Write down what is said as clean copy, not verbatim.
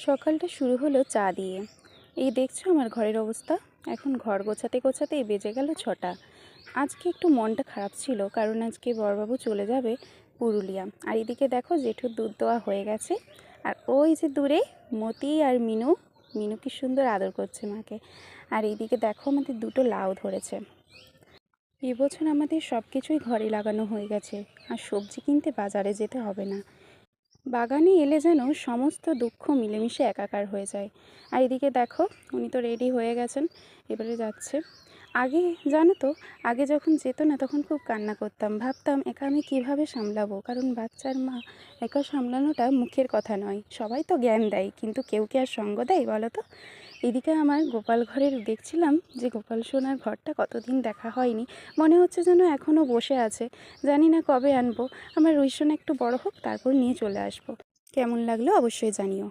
সকালটা শুরু হলো চা দিয়ে। এই দেখছো আমার ঘরের অবস্থা। এখন ঘর গোছাতে গোছাতেই বেজে গেল 6টা। আজকে একটু মনটা খারাপ ছিল, কারণ আজকে বড়বাবু চলে যাবে পুরুলিয়া। আর এদিকে দেখো জেঠুর দুধ দেওয়া হয়ে গেছে। আর ওই যে দূরে মতি আর মিনু, মিনু কি সুন্দর আদর করছে মাকে। আর এইদিকে দেখো আমাদের দুটো লাউ ধরেছে। এবছর আমাদের সব কিছুই ঘরে লাগানো হয়ে গেছে, আর সবজি কিনতে বাজারে যেতে হবে না। বাগানে এলে যেন সমস্ত দুঃখ মিলেমিশে একাকার হয়ে যায়। আর এদিকে দেখো উনি তো রেডি হয়ে গেছেন, এবারে যাচ্ছে। আগে জানো তো, আগে যখন যেত না তখন খুব কান্না করতাম, ভাবতাম একা আমি কীভাবে সামলাবো, কারণ বাচ্চার মা একা সামলানোটা মুখের কথা নয়। সবাই তো জ্ঞান দেয়, কিন্তু কেউ কি আর সঙ্গ দেয় বলো তো। এদিকে আমার গোপাল ঘরের দেখছিলাম যে গোপাল সোনার ঘরটা কতদিন দেখা হয়নি, মনে হচ্ছে যেন এখনও বসে আছে। জানি না কবে আনবো। আমার রুইসোনা একটু বড় হোক, তারপর নিয়ে চলে আসবো। কেমন লাগলো অবশ্যই জানিও।